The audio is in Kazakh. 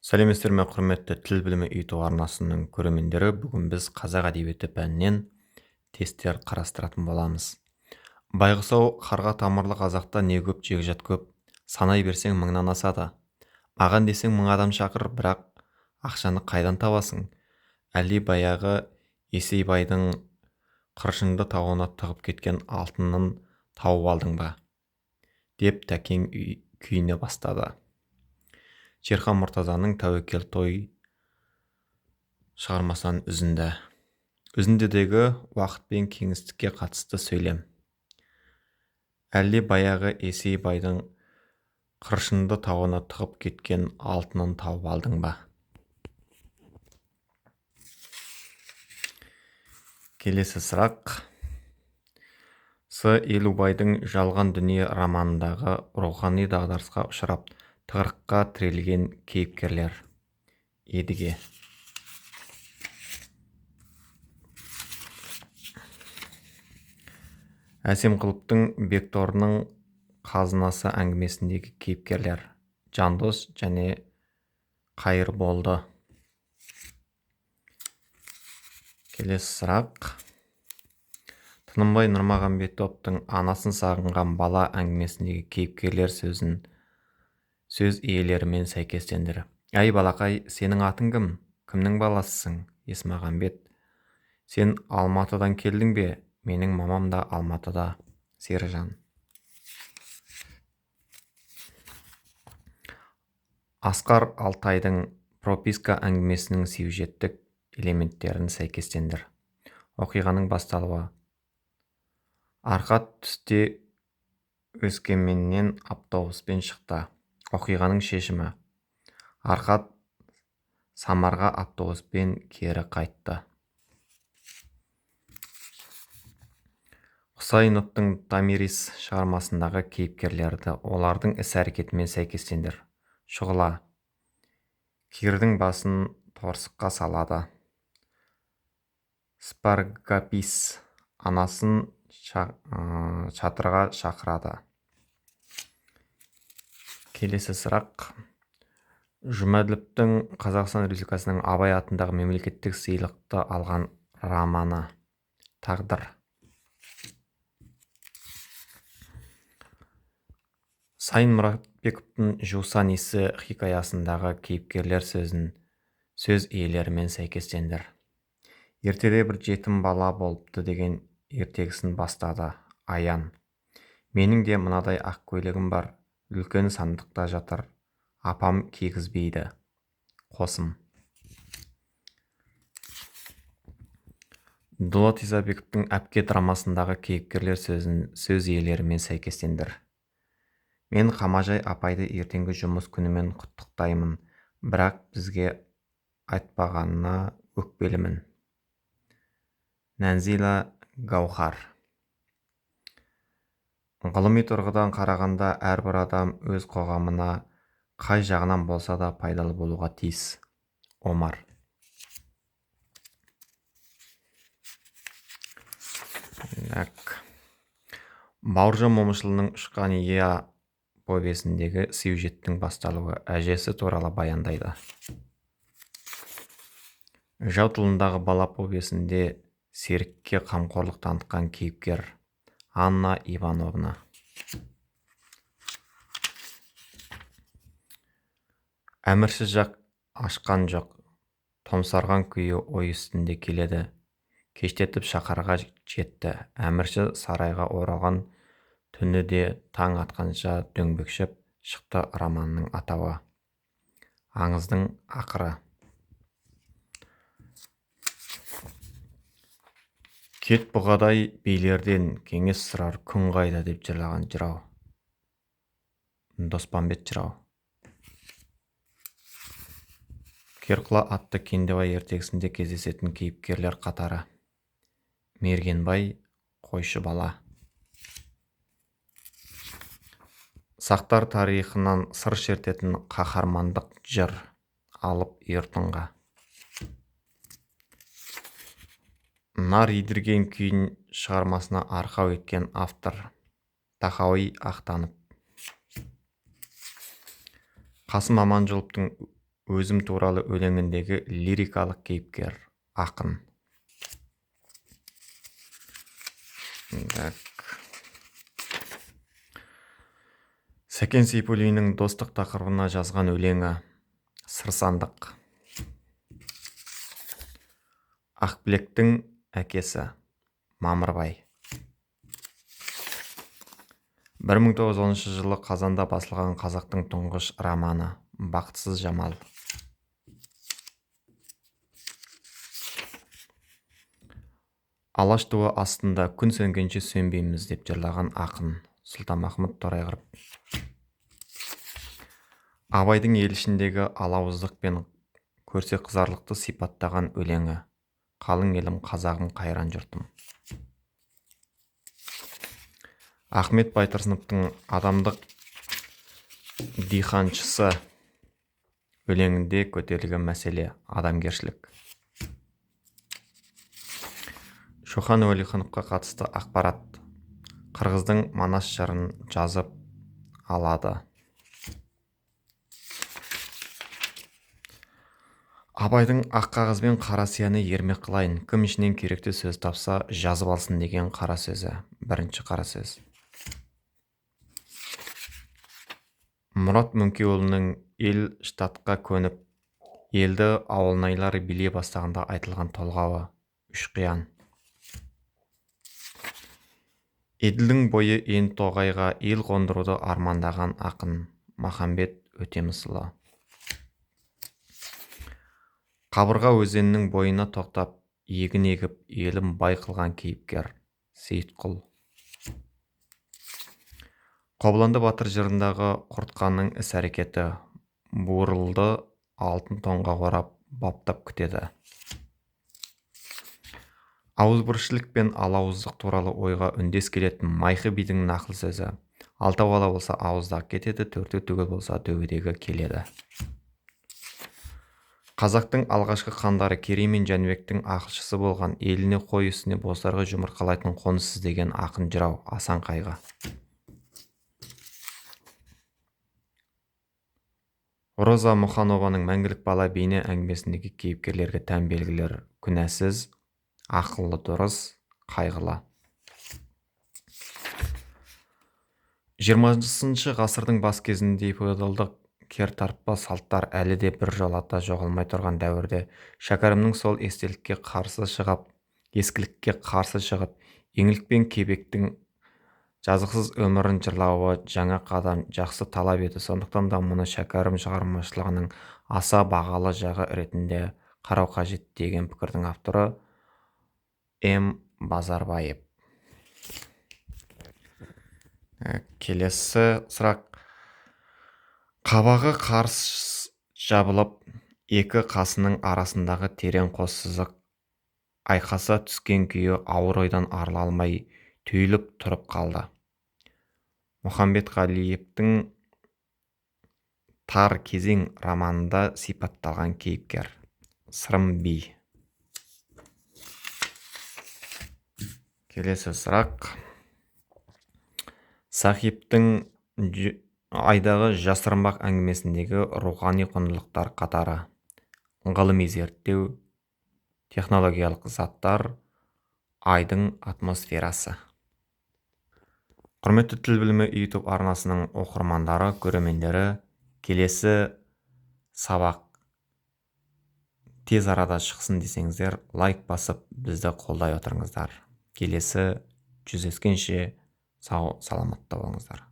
Сәлеметсіздер ме, құрметті тіл білімі YouTube арнасының көрермендері. Бүгін біз қазақ әдебиеті пәнінен тесттер қарастыратын боламыз. Байғұс-ау, қарға тамырлы қазақта не көп, жекжат көп, санай берсең мыңнан асады. Маған десең мың адам шақыр, бірақ ақшаны қайдан табасың? Әлде баяғы Есейбайдың қыршынды тауына тығып кеткен алтынын тауып алдың ба? Деп тәкең күйіне бастады. Шерхан Мұртазаның Тәуекел той шығармасынан үзінді. Үзіндідегі уақыт пен кеңістікке қатысты сөйлем. Әлде баяғы Есейбайдың қыршынды тауына тығып кеткен алтынын тауып алдың ба? Келесі сұрақ. С. Елубайдың Жалған дүние романындағы рухани дағдарысқа ұшырап, тығырыққа тірелген кейіпкерлер. Едіге. Әсемқұловтың Бекторының қазынасы әңгімесіндегі кейіпкерлер. Жандос және Қайырболды. Келесі сұрақ. Тынымбай Нұрмағамбетовтың Анасын сағынған бала әңгімесіндегі кейіпкерлер сөз иелерімен сәйкестендір. Әй балақай, сенің атың кім? Кімнің баласысың? Есмағамбет. Сен Алматыдан келдің бе? Менің мамам да Алматыда. Сержан. Асқар Алтайдың прописка әңгімесінің сюжеттік элементтерін сәйкестендір. Оқиғаның басталуы. Арқат түсте Өскеменнен автобуспен шықты. Оқиғаның шешімі. Арқат Самарға автобуспен кері қайтты. Құсайыновтың Томирис шығармасындағы кейіпкерлерді олардың іс-әрекетімен сәйкестендір. Шұғыла. Кирдің басын торсыққа салады. Спаргапис анасын шатырға шақырады. Келесі сұрақ. Жұмәділовтің Қазақстан Республикасының Абай атындағы мемлекеттік сыйлықты алған романы. Тағдыр. Сайын Мұратбековтың Жусан исі хикаясындағы кейіпкерлер сөз иелерімен сәйкестендір. Ертеде бір жетім бала болыпты деген ертегісін бастады. Аян. Менің де мынадай ақ көйлегім бар, үлкен сандықта жатыр. Апам кигізбейді. Қосым. Дулат Исабековтың Әпке драмасындағы кейіпкерлер сөз иелерімен сәйкестендір. Мен Қамажай апайды ертеңгі жұмыс күнімен құттықтаймын, бірақ бізге айтпағанына өкпелімін. Нәнзила Гаухар. Ғылыми тұрғыдан қарағанда әрбір адам өз қоғамына қай жағынан болса да пайдалы болуға тиіс. Омар. Бауыржан Момышұлының Ұшқан ия повесіндегі сюжеттің басталуы әжесі туралы баяндайды. Жау тылындағы бала повесінде серікке қамқорлық танытқан кейіпкер. Анна Ивановна. Әмірші жақ ашқан жоқ. Томсарған күйі ой үстінде келеді. Кештетіп шаһарға жетті. Әмірші сарайға оралған түні де таң атқанша дөңбекшіп шықты романның атауы. Аңыздың ақыры. Кет бұғадай билерден кеңес сұрар күн қайда деп жырлаған жырау. Доспамбет жырау. Керқұла атты Кендебай ертегісінде кездесетін кейіпкерлер қатары. Мергенбай, қойшы бала. Сақтар тарихынан сыр шертетін қаһармандық жыр. Алып ертыңға. Нар едірген күйін шығармасына арқау еткен автор. Тахауи Ақтанып. Қасым Аманжоловтың өзім туралы өлеңіндегі лирикалық кейіпкер, ақын. Сәкен Сейфуллиннің достық тақырыбына жазған өлеңі «Сырсандық». Ақбілектің әкесі Мамырбай. 1910 жылы Қазанда басылған қазақтың тұңғыш романы «Бақытсыз жамал». Алаш туы астында күн сөнгенше сөнбейміз деп жырлаған ақын Сұлтанмахмұт Торайғыров. Абайдың ел ішіндегі алауыздық пен көрсе қызарлықты сипаттаған өлеңі «Қалың елім, қазағым, қайран жұртым». Ахмет Байтұрсыновтың «Адамдық диханшысы» өлеңінде көтерілген мәселе адамгершілік. Шоқан Уәлихановқа қатысты ақпарат. Қырғыздың Манас жырын жазып алады. Абайдың ақ қағаз бен қара сияны ермек қылайын, кім ішінен керекті сөз тапса жазып алсын деген қара сөзі. Бірінші қара сөз. Мұрат Мөңкеұлының ел штатқа көніп, елді ауылнайлары билей бастағанда айтылған толғауы үш қиян. Еділдің бойы ен тоғайға ел қондыруды армандаған ақын Махамбет Өтемісұлы. Қабырға өзенінің бойына тоқтап, егін егіп, елім бай қылған кейіпкер Сейітқұл. Қобыланды батыр жырындағы құртқанның іс-әрекеті буырылды алтын тонға орап, баптап күтеді. Ауызбіршілік пен алауыздық туралы ойға үндес келетін Майқы бидің нақыл сөзі: алтау ала болса ауыздағы кетеді, төртеу түгел болса төбедегі келеді. Қазақтың алғашқы хандары Керей мен Жәнібектің ақылшысы болған, еліне қой үстіне бозторғай жұмыртқалайтын қоныс іздеген ақын жырау Асан Қайғы. Роза Мұханованың «Мәңгілік бала» бейне әңгімесіндегі кейіпкерлерге тән белгілер: күнәсіз, ақылы, дұрыс, қайғылы. 20 ғасырдың бас кезінде феодалдық кертартпа салттар әлі де бір жолата жоғалмай тұрған дәуірде шәкәрімнің сол естелікке қарсы шығып, ескілікке қарсы шығып, еңлік пен кебектің жазықсыз өмірін жырлауы жаңа қадам, жақсы талап еді. Сондықтан да мұны шәкәрім шығармашылығының аса бағалы жағы ретінде қарау қажет деген пікірдің авторы М. Базарбаев. Келесі сұрақ. Қабағы қарс жабылып, екі қасының арасындағы терең қос сызық айқаса түскен күйі ауыр ойдан арыла алмай түйіліп тұрып қалды. Мұхамбетқалиевтің «Тар кезең» романында сипатталған кейіпкер Сырым би. Келесі сұрақ. Сахиптың айдағы жасырынбақ әңгімесіндегі рухани құндылықтар қатары: ғылыми зерттеу, технологиялық заттар, айдың атмосферасы. Құрметті тіл білімі YouTube арнасының оқырмандары, көрермендері, келесі сабақ тез арада шықсын десеңіздер, лайк басып бізді қолдай отырыңыздар. Келесі жүздескенше сау саламатта болыңыздар.